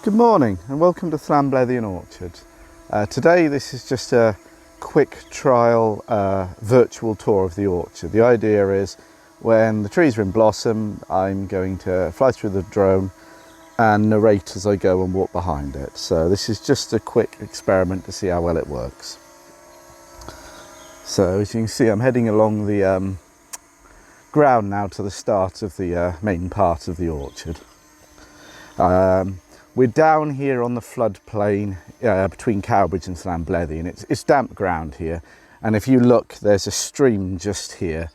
Good morning and welcome to Llanblethian Orchard. Today this is just a quick trial virtual tour of the orchard. The idea is when the trees are in blossom, I'm going to fly through the drone and narrate as I go and walk behind it. So this is just a quick experiment to see how well it works. So as you can see, I'm heading along the ground now to the start of the main part of the orchard. We're down here on the floodplain between Cowbridge and Llanblethian. It's damp ground here, and if you look, there's a stream just here.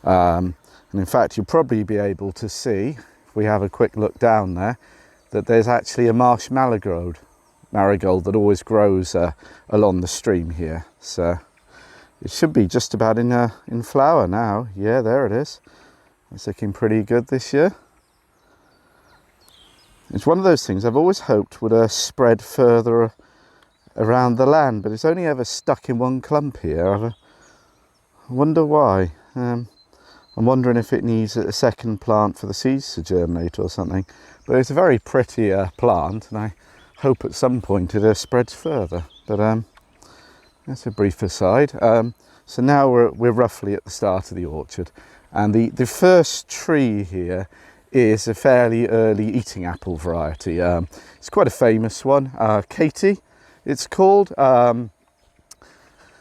And in fact, you'll probably be able to see, if we have a quick look down there, that there's actually a marsh marigold that always grows along the stream here. So it should be just about in flower now. Yeah, there it is. It's looking pretty good this year. It's one of those things I've always hoped would spread further around the land, but it's only ever stuck in one clump here. I wonder why. I'm wondering if it needs a second plant for the seeds to germinate or something. But it's a very pretty plant, and I hope at some point it spreads further. But that's a brief aside. So now we're roughly at the start of the orchard, and the first tree here is a fairly early eating apple variety. It's quite a famous one, Katie it's called.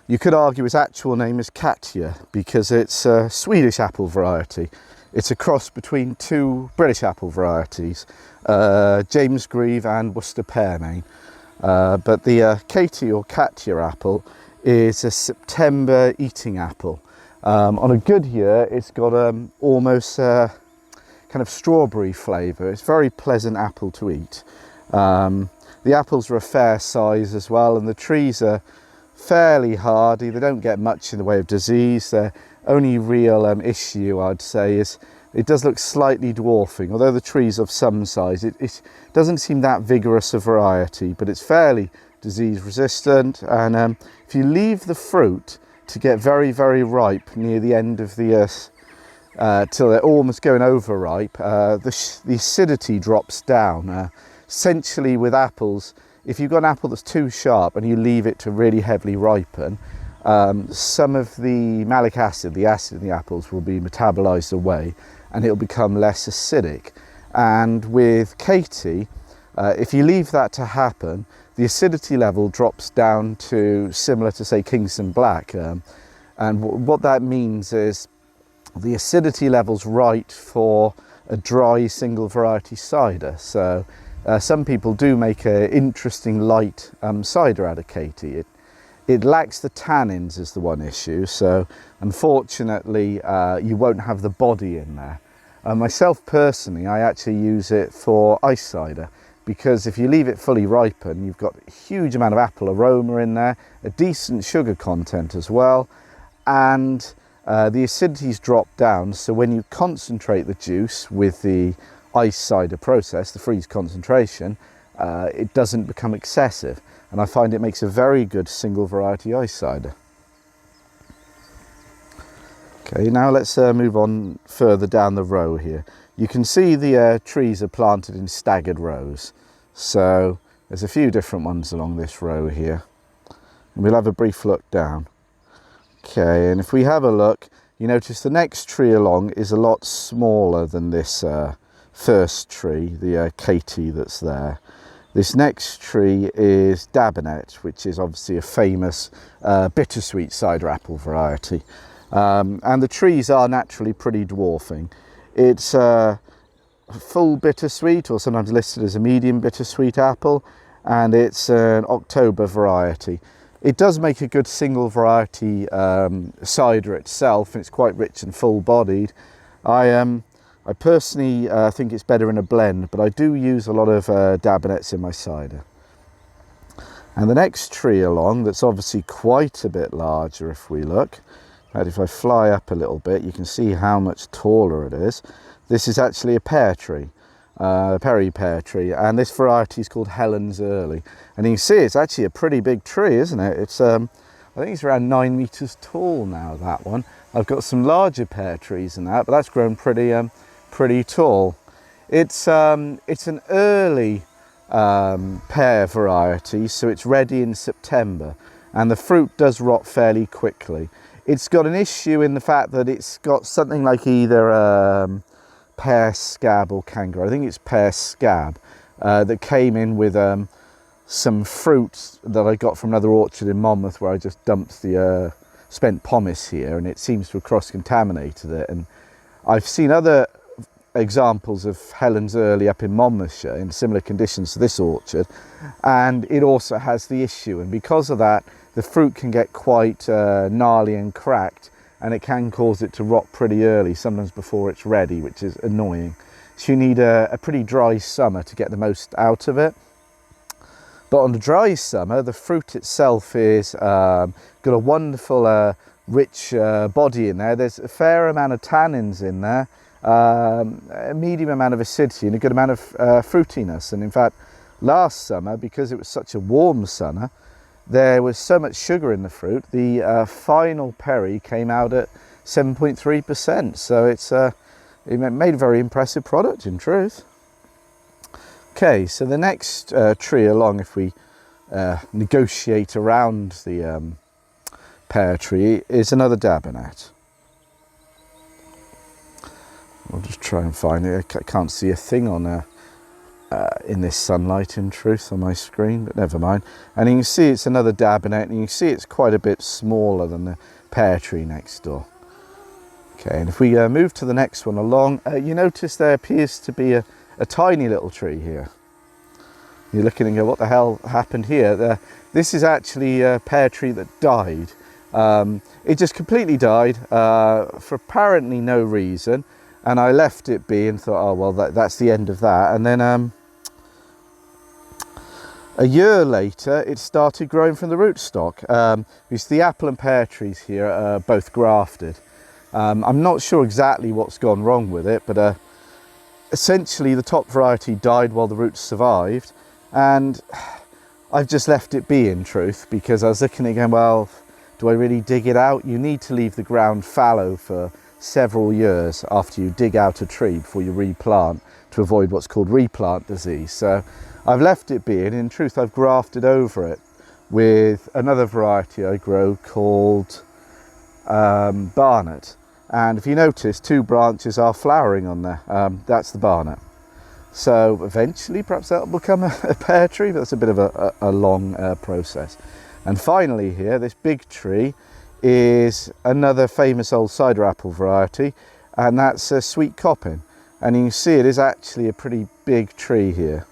You could argue its actual name is Katya because it's a Swedish apple variety. It's a cross between two British apple varieties, James Grieve and Worcester Pearmain. But the Katie or Katya apple is a September eating apple. On a good year, it's got almost kind of strawberry flavour. It's a very pleasant apple to eat. The apples are a fair size as well, and the trees are fairly hardy. They don't get much in the way of disease. Their only real issue, I'd say, is it does look slightly dwarfing. Although the tree's of some size, it doesn't seem that vigorous a variety, but it's fairly disease resistant. And if you leave the fruit to get very, very ripe near the end of the till they're almost going overripe, the acidity drops down. Essentially with apples, if you've got an apple that's too sharp and you leave it to really heavily ripen, some of the malic acid, the acid in the apples, will be metabolized away and it'll become less acidic. And with Katie, if you leave that to happen, the acidity level drops down to similar to, say, Kingston Black. And what that means is the acidity level's right for a dry single variety cider. So some people do make an interesting light cider out of Katie. It lacks the tannins is the one issue, so unfortunately you won't have the body in there. Myself personally, I actually use it for ice cider, because if you leave it fully ripen, you've got a huge amount of apple aroma in there, a decent sugar content as well, and the acidity's dropped down, so when you concentrate the juice with the ice cider process, the freeze concentration, it doesn't become excessive, and I find it makes a very good single variety ice cider. Okay, now let's move on further down the row here. You can see the trees are planted in staggered rows, so there's a few different ones along this row here, and we'll have a brief look down. Okay, and if we have a look, you notice the next tree along is a lot smaller than this first tree, the Katie that's there. This next tree is Dabinet, which is obviously a famous bittersweet cider apple variety. And the trees are naturally pretty dwarfing. It's a full bittersweet, or sometimes listed as a medium bittersweet apple, and it's an October variety. It does make a good single variety cider itself, and it's quite rich and full bodied. I personally think it's better in a blend, but I do use a lot of Dabinets in my cider. And the next tree along, that's obviously quite a bit larger if we look, and if I fly up a little bit, you can see how much taller it is. This is actually a pear tree. Perry pear tree, and this variety is called Helen's Early, and you can see it's actually a pretty big tree, isn't it? It's I think it's around 9 meters tall now, that one. I've got some larger pear trees than that, but that's grown pretty tall. It's an early pear variety, so it's ready in September, and the fruit does rot fairly quickly. It's got an issue in the fact that it's got something like either pear scab or kangaroo. I think it's pear scab that came in with some fruit that I got from another orchard in Monmouth, where I just dumped the spent pomace here, and it seems to have cross-contaminated it. And I've seen other examples of Helen's Early up in Monmouthshire in similar conditions to this orchard, and it also has the issue, and because of that the fruit can get quite gnarly and cracked, and it can cause it to rot pretty early, sometimes before it's ready, which is annoying. So you need a pretty dry summer to get the most out of it. But on the dry summer, the fruit itself is got a wonderful rich body in there. There's a fair amount of tannins in there, a medium amount of acidity and a good amount of fruitiness. And in fact, last summer, because it was such a warm summer, there was so much sugar in the fruit, the final perry came out at 7.3%. So it made a very impressive product, in truth. Okay, so the next tree along, if we negotiate around the pear tree, is another dabinet. I'll just try and find it. I can't see a thing on in this sunlight, in truth, on my screen, but never mind. And you can see it's another dabinet, and you can see it's quite a bit smaller than the pear tree next door. Okay, and if we move to the next one along, you notice there appears to be a tiny little tree here. You're looking and go, what the hell happened here? This is actually a pear tree that died. It just completely died for apparently no reason, and I left it be and thought, oh well, that's the end of that. And then a year later it started growing from the rootstock. Because the apple and pear trees here are both grafted. I'm not sure exactly what's gone wrong with it, but essentially the top variety died while the roots survived, and I've just left it be, in truth, because I was looking at it going, well, do I really dig it out? You need to leave the ground fallow for several years after you dig out a tree before you replant, to avoid what's called replant disease. So I've left it be, and in truth I've grafted over it with another variety I grow called Barnet. And if you notice, 2 branches are flowering on there. That's the Barnet. So eventually perhaps that will become a pear tree, but that's a bit of a long process. And finally here, this big tree is another famous old cider apple variety, and that's a sweet coppin. And you can see it is actually a pretty big tree here.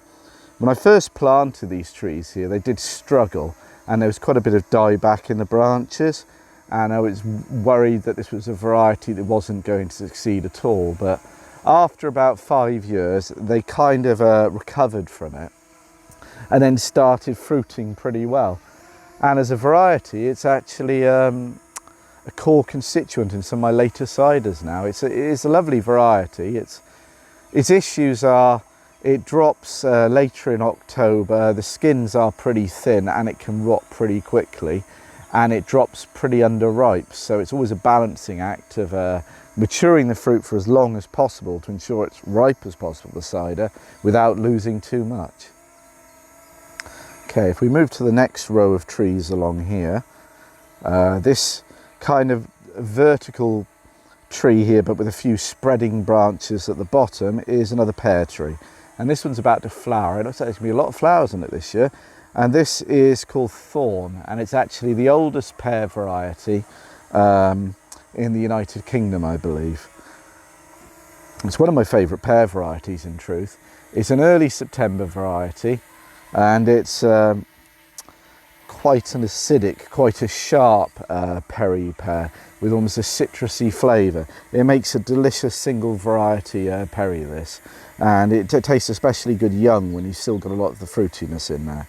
When I first planted these trees here, they did struggle, and there was quite a bit of dieback in the branches, and I was worried that this was a variety that wasn't going to succeed at all. But after about 5 years, they kind of recovered from it and then started fruiting pretty well. And as a variety, it's actually a core constituent in some of my later ciders now. It is a lovely variety. Its issues are it drops later in October, the skins are pretty thin and it can rot pretty quickly, and it drops pretty underripe. So it's always a balancing act of maturing the fruit for as long as possible to ensure it's ripe as possible, the cider, without losing too much. Okay, if we move to the next row of trees along here, this kind of vertical tree here, but with a few spreading branches at the bottom, is another pear tree. And this one's about to flower. It looks like there's going to be a lot of flowers on it this year. And this is called Thorn, and it's actually the oldest pear variety in the United Kingdom, I believe. It's one of my favourite pear varieties, in truth. It's an early September variety, and it's quite an acidic, quite a sharp perry pear with almost a citrusy flavour. It makes a delicious single variety perry, this, and it tastes especially good young when you've still got a lot of the fruitiness in there.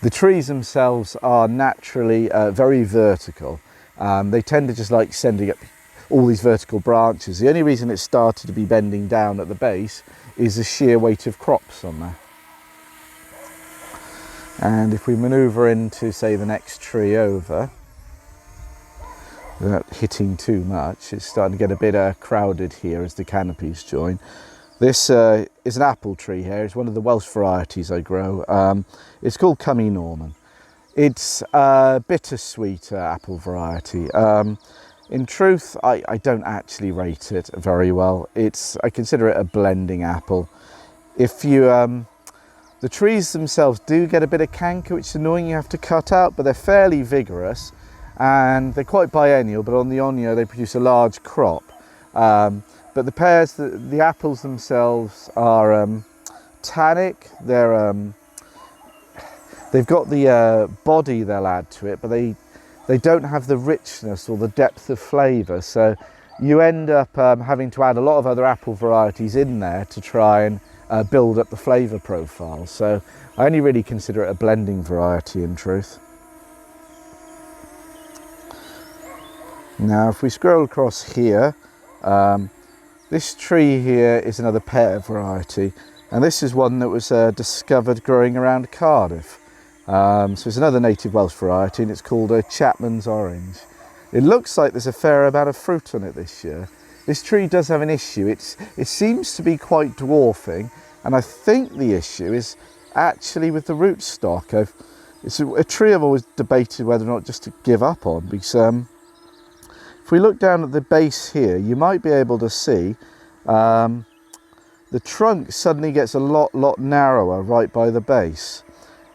The trees themselves are naturally very vertical. They tend to just like sending up all these vertical branches. The only reason it started to be bending down at the base is the sheer weight of crops on there. And if we manoeuvre into, say, the next tree over, without hitting too much, it's starting to get a bit crowded here as the canopies join. This is an apple tree here. It's one of the Welsh varieties I grow. It's called Cummy Norman. It's a bittersweet apple variety. In truth, I don't actually rate it very well. I consider it a blending apple. If you, the trees themselves do get a bit of canker, which is annoying, you have to cut out, but they're fairly vigorous and they're quite biennial, but on the Onio they produce a large crop. But the pears, the apples themselves are tannic. They've got the body they'll add to it, but they don't have the richness or the depth of flavour. So you end up having to add a lot of other apple varieties in there to try and build up the flavour profile. So I only really consider it a blending variety in truth. Now if we scroll across here, this tree here is another pear variety, and this is one that was discovered growing around Cardiff. So it's another native Welsh variety, and it's called a Chapman's Orange. It looks like there's a fair amount of fruit on it this year. This tree does have an issue. It seems to be quite dwarfing, and I think the issue is actually with the rootstock. It's a tree I've always debated whether or not just to give up on, because if we look down at the base here, you might be able to see the trunk suddenly gets a lot narrower right by the base.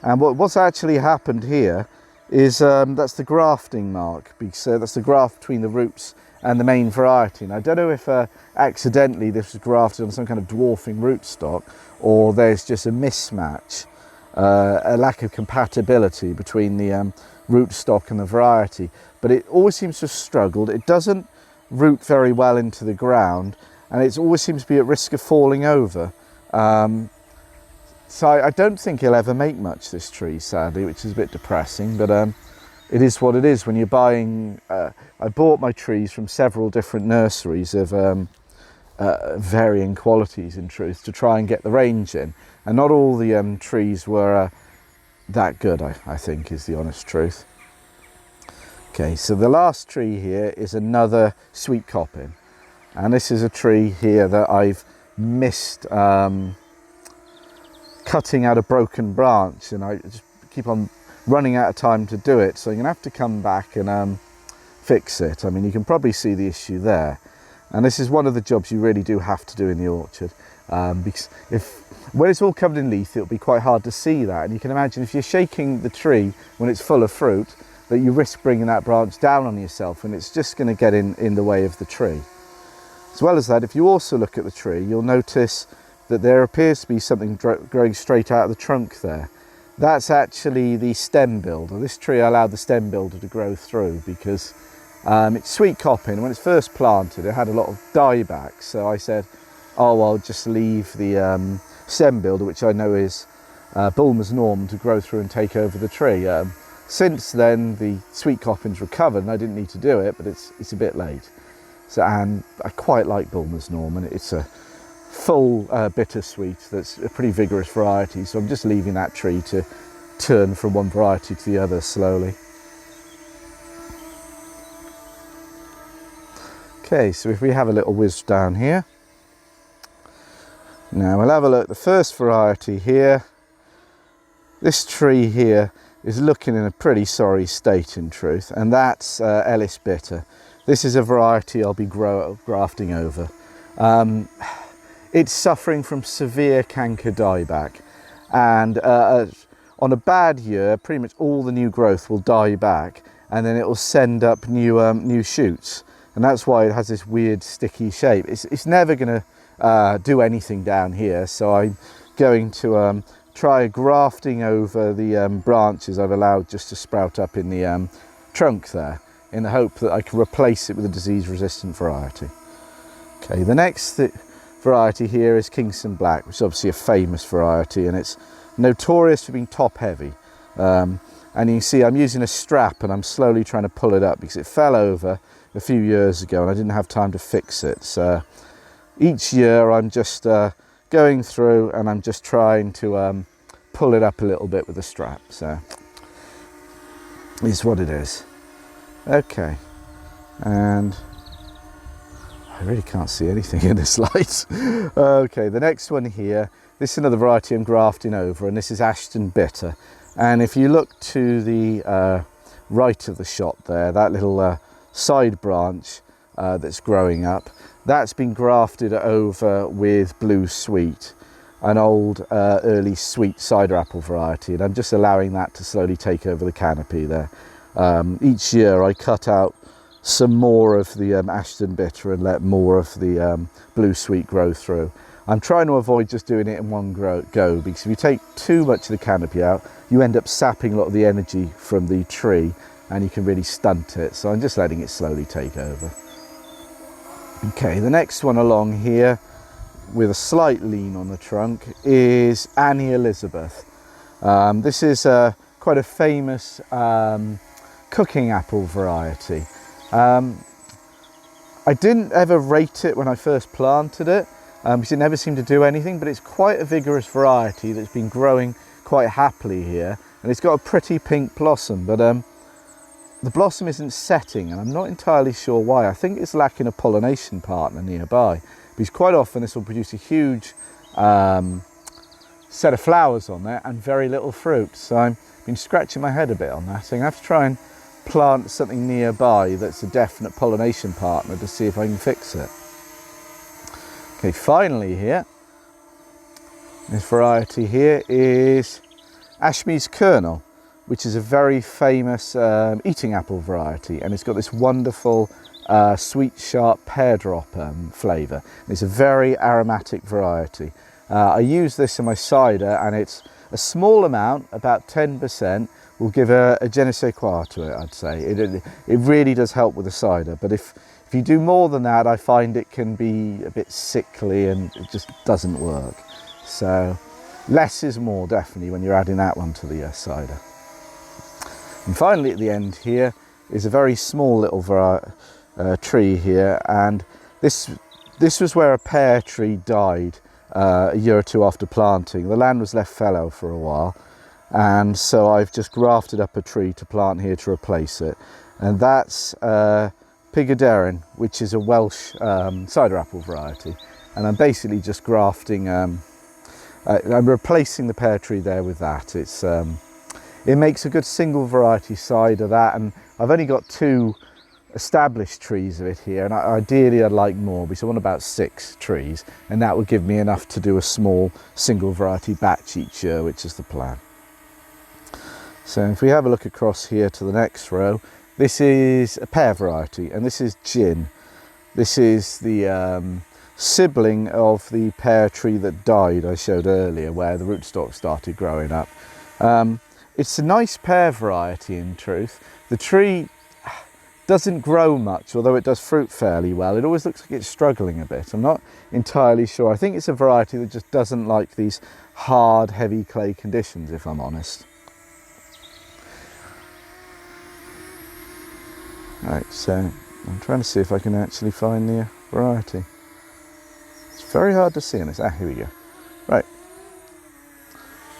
And what's actually happened here is that's the grafting mark, because that's the graft between the roots and the main variety. And I don't know if accidentally this was grafted on some kind of dwarfing rootstock, or there's just a mismatch, a lack of compatibility between the rootstock and the variety. But it always seems to have struggled. It doesn't root very well into the ground, and it always seems to be at risk of falling over. So I don't think he'll ever make much, this tree, sadly, which is a bit depressing, but it is what it is when you're buying. I bought my trees from several different nurseries of varying qualities, in truth, to try and get the range in, and not all the trees were that good, I think, is the honest truth. Okay, so the last tree here is another sweet coppin, and this is a tree here that I've missed cutting out a broken branch, and I just keep on running out of time to do it, so I'm gonna have to come back and fix it. I mean, you can probably see the issue there, and this is one of the jobs you really do have to do in the orchard, because when it's all covered in leaf, it'll be quite hard to see that, and you can imagine if you're shaking the tree when it's full of fruit, that you risk bringing that branch down on yourself, and it's just going to get in the way of the tree. As well as that, if you also look at the tree, you'll notice that there appears to be something growing straight out of the trunk there. That's actually the stem builder. This tree allowed the stem builder to grow through because it's sweet coppin. When it's first planted, it had a lot of dieback. So I said, oh, I'll just leave the stem builder, which I know is Bulmer's Norm, to grow through and take over the tree. Since then, the sweet coppin's recovered, and I didn't need to do it, but it's a bit late. So, and I quite like Bulmer's Norm, and it's a full bittersweet that's a pretty vigorous variety, so I'm just leaving that tree to turn from one variety to the other slowly. Okay, so if we have a little whiz down here, now we'll have a look at the first variety here. This tree here is looking in a pretty sorry state, in truth, and that's Ellis Bitter. This is a variety I'll be grafting over. It's suffering from severe canker dieback, and on a bad year, pretty much all the new growth will die back, and then it will send up new shoots, and that's why it has this weird sticky shape. It's never going to do anything down here, so I'm going to try grafting over the branches I've allowed just to sprout up in the trunk there, in the hope that I can replace it with a disease-resistant variety. Okay, the next variety here is Kingston Black, which is obviously a famous variety, and it's notorious for being top-heavy. And you can see I'm using a strap, and I'm slowly trying to pull it up because it fell over a few years ago, and I didn't have time to fix it. So each year I'm just going through and I'm just trying to pull it up a little bit with a strap. So it's what it is. Okay, and I really can't see anything in this light. Okay, the next one here, this is another variety I'm grafting over, and this is Ashton Bitter. And if you look to the right of the shot there, that little side branch that's growing up, that's been grafted over with Blue Sweet, an old early sweet cider apple variety, and I'm just allowing that to slowly take over the canopy there. Each year I cut out some more of the Ashton Bitter and let more of the Blue Sweet grow through. I'm trying to avoid just doing it in one go, because if you take too much of the canopy out, you end up sapping a lot of the energy from the tree and you can really stunt it. So I'm just letting it slowly take over. Okay, the next one along here with a slight lean on the trunk is Annie Elizabeth. This is quite a famous cooking apple variety. I didn't ever rate it when I first planted it, because it never seemed to do anything, but it's quite a vigorous variety that's been growing quite happily here, and it's got a pretty pink blossom, but the blossom isn't setting, and I'm not entirely sure why. I think it's lacking a pollination partner nearby, because quite often this will produce a huge set of flowers on there and very little fruit. So I've been scratching my head a bit on that, so I have to try and plant something nearby that's a definite pollination partner to see if I can fix it. Okay, finally here, this variety here is Ashmead's Kernel, which is a very famous eating apple variety, and it's got this wonderful sweet, sharp pear drop flavour. It's a very aromatic variety. I use this in my cider, and it's a small amount, about 10%, will give a je ne sais quoi to it, I'd say. It really does help with the cider, but if you do more than that, I find it can be a bit sickly and it just doesn't work. So less is more, definitely, when you're adding that one to the cider. And finally at the end here is a very small little tree here, and this was where a pear tree died a year or two after planting. The land was left fallow for a while, and so I've just grafted up a tree to plant here to replace it, and that's Pigaderin, which is a Welsh cider apple variety, and I'm basically just grafting, I'm replacing the pear tree there with that. It makes a good single variety cider, that, and I've only got 2 established trees of it here, and ideally I'd like more, because I want about 6 trees, and that would give me enough to do a small single variety batch each year, which is the plan. So if we have a look across here to the next row, this is a pear variety, and this is Gin. This is the sibling of the pear tree that died I showed earlier, where the rootstock started growing up. It's a nice pear variety in truth. The tree doesn't grow much, although it does fruit fairly well. It always looks like it's struggling a bit. I'm not entirely sure. I think it's a variety that just doesn't like these hard, heavy clay conditions, if I'm honest. Right, so I'm trying to see if I can actually find the variety. It's very hard to see in this. Ah, here we go. Right.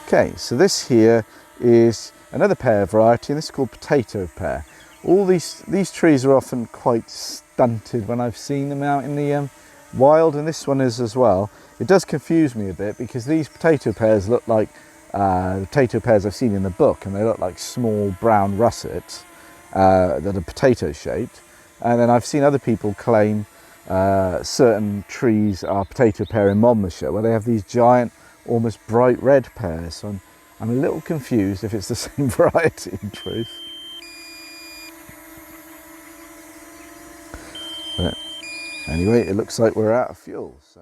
Okay, so this here is another pear variety, and this is called potato pear. All these trees are often quite stunted when I've seen them out in the wild, and this one is as well. It does confuse me a bit, because these potato pears look like the potato pears I've seen in the book, and they look like small brown russets that are potato shaped. And then I've seen other people claim certain trees are potato pear in Monmouthshire, where they have these giant, almost bright red pears. So I'm a little confused if it's the same variety in truth. But anyway, it looks like we're out of fuel. So.